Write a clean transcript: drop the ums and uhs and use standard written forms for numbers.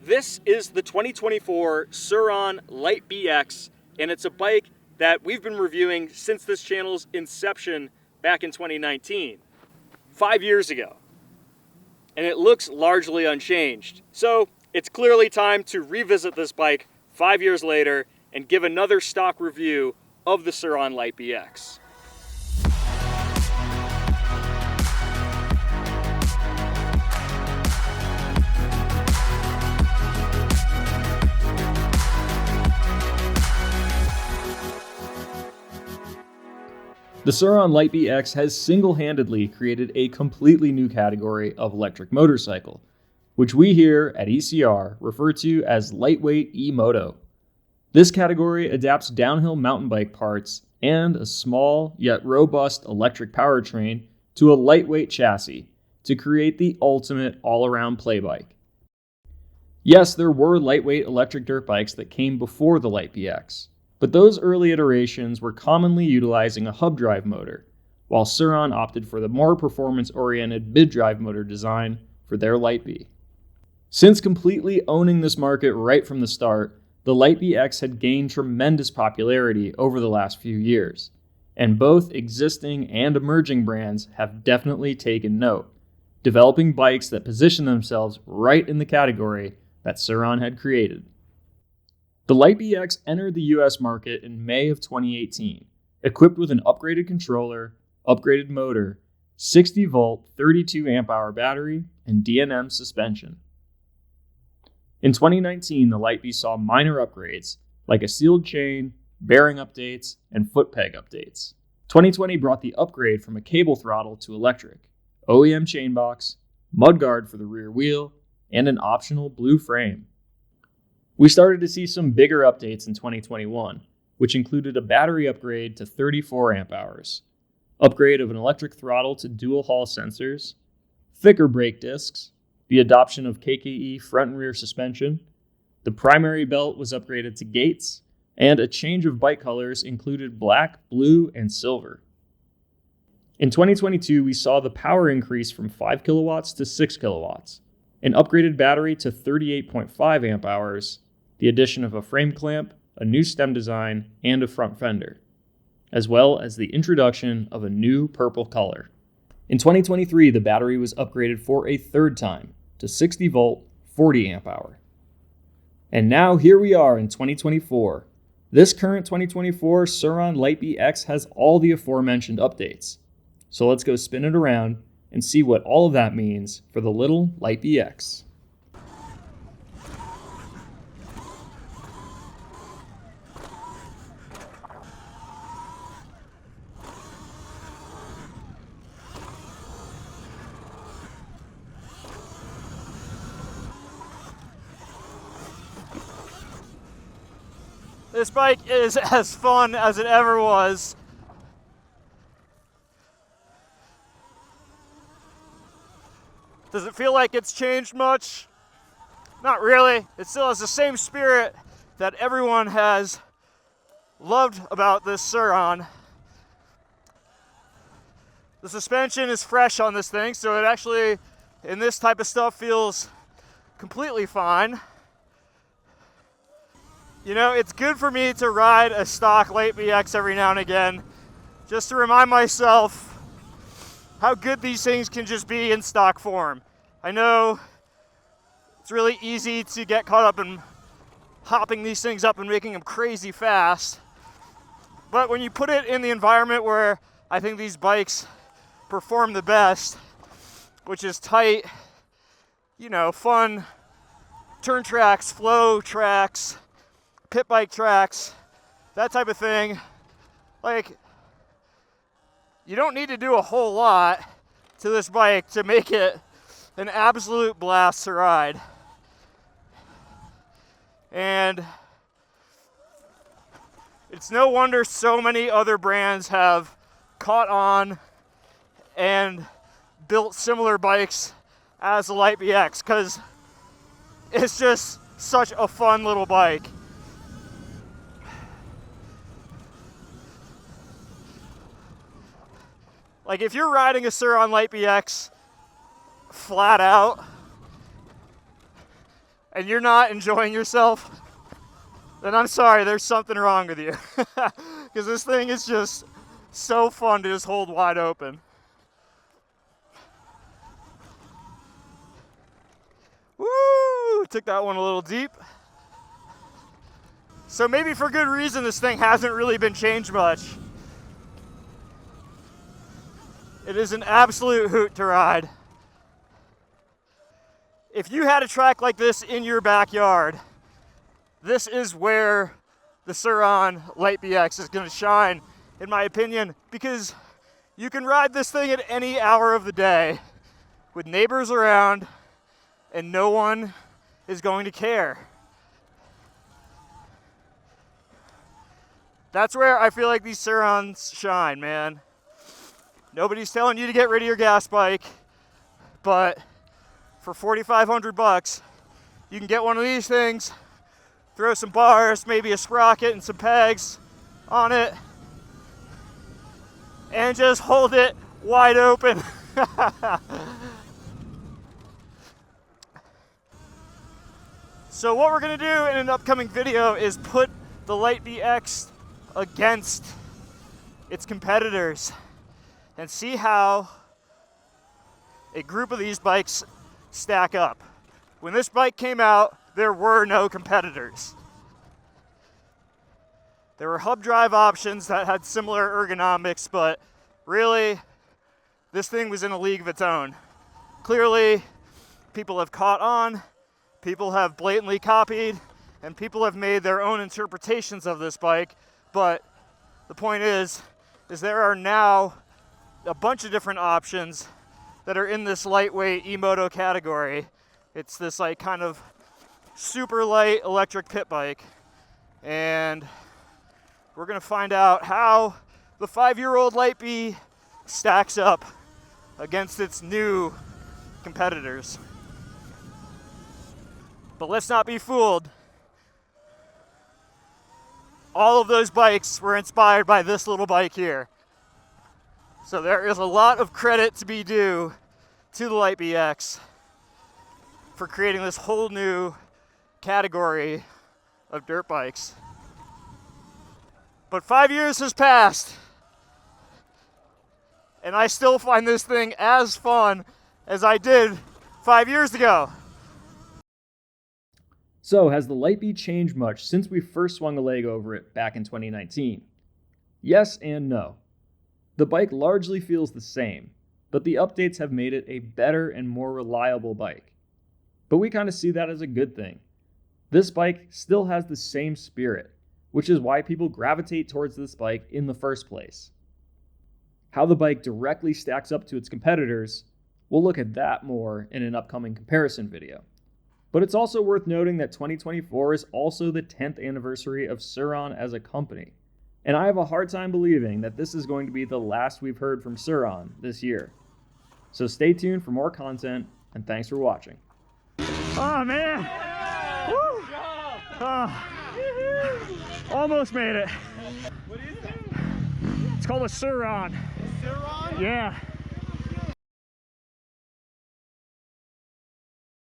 This is the 2024 Sur-Ron Light BX, and it's a bike that we've been reviewing since this channel's inception back in 2019, 5 years ago. And it looks largely unchanged. So it's clearly time to revisit this bike 5 years later and give another stock review of the Sur-Ron Light BX. The Sur-Ron Light BX has single-handedly created a completely new category of electric motorcycle, which we here at ECR refer to as lightweight e-moto. This category adapts downhill mountain bike parts and a small yet robust electric powertrain to a lightweight chassis to create the ultimate all-around play bike. Yes, there were lightweight electric dirt bikes that came before the Light BX, but those early iterations were commonly utilizing a hub drive motor, while Sur-Ron opted for the more performance-oriented mid-drive motor design for their Light B. Since completely owning this market right from the start, the Light BX had gained tremendous popularity over the last few years, and both existing and emerging brands have definitely taken note, developing bikes that position themselves right in the category that Sur-Ron had created. The Light BX entered the US market in May of 2018, equipped with an upgraded controller, upgraded motor, 60-volt 32 amp-hour battery, and D&M suspension. In 2019, the Light B saw minor upgrades, like a sealed chain, bearing updates, and foot peg updates. 2020 brought the upgrade from a cable throttle to electric, OEM chain box, mudguard for the rear wheel, and an optional blue frame. We started to see some bigger updates in 2021, which included a battery upgrade to 34 amp hours, upgrade of an electric throttle to dual hall sensors, thicker brake discs, the adoption of KKE front and rear suspension, the primary belt was upgraded to gates, and a change of bike colors included black, blue, and silver. In 2022, we saw the power increase from 5 kilowatts to 6 kilowatts, an upgraded battery to 38.5 amp hours, the addition of a frame clamp, a new stem design, and a front fender, as well as the introduction of a new purple color. In 2023, the battery was upgraded for a third time to 60-volt, 40 amp hour. And now here we are in 2024. This current 2024 Sur-Ron Light BX has all the aforementioned updates. So let's go spin it around and see what all of that means for the little Light BX. This bike is as fun as it ever was. Does it feel like it's changed much? Not really. It still has the same spirit that everyone has loved about this Sur-Ron. The suspension is fresh on this thing, so it actually, in this type of stuff, feels completely fine. You know, it's good for me to ride a stock Light BX every now and again, just to remind myself how good these things can just be in stock form. I know it's really easy to get caught up in hopping these things up and making them crazy fast, but when you put it in the environment where I think these bikes perform the best, which is tight, you know, fun turn tracks, flow tracks, pit bike tracks, that type of thing, like, you don't need to do a whole lot to this bike to make it an absolute blast to ride. And it's no wonder so many other brands have caught on and built similar bikes as the Light BX, because it's just such a fun little bike. Like, if you're riding a Sur-Ron Light BX flat out, and you're not enjoying yourself, then I'm sorry, there's something wrong with you. Because this thing is just so fun to just hold wide open. Woo! Took that one a little deep. So maybe for good reason this thing hasn't really been changed much. It is an absolute hoot to ride. If you had a track like this in your backyard, this is where the Sur-Ron Light BX is going to shine, in my opinion, because you can ride this thing at any hour of the day with neighbors around and no one is going to care. That's where I feel like these Sur-Rons shine, man. Nobody's telling you to get rid of your gas bike, but for $4,500, you can get one of these things, throw some bars, maybe a sprocket and some pegs on it, and just hold it wide open. So what we're gonna do in an upcoming video is put the Light BX against its competitors and see how a group of these bikes stack up. When this bike came out, there were no competitors. There were hub drive options that had similar ergonomics, but really, this thing was in a league of its own. Clearly, people have caught on, people have blatantly copied, and people have made their own interpretations of this bike, but the point is there are now a bunch of different options that are in this lightweight e-moto category. It's this like kind of super light electric pit bike, and we're gonna find out how the 5-year-old Light B stacks up against its new competitors. But let's not be fooled. All of those bikes were inspired by this little bike here. So there is a lot of credit to be due to the Light BX for creating this whole new category of dirt bikes. But 5 years has passed, and I still find this thing as fun as I did 5 years ago. So, has the Light B changed much since we first swung a leg over it back in 2019? Yes and no. The bike largely feels the same, but the updates have made it a better and more reliable bike. But we kind of see that as a good thing. This bike still has the same spirit, which is why people gravitate towards this bike in the first place. How the bike directly stacks up to its competitors, we'll look at that more in an upcoming comparison video. But it's also worth noting that 2024 is also the 10th anniversary of Sur-Ron as a company. And I have a hard time believing that this is going to be the last we've heard from Sur-Ron this year. So stay tuned for more content, and thanks for watching. Oh man! Woo! Oh, almost made it. What is it? It's called a Sur-Ron. Sur-Ron? Yeah.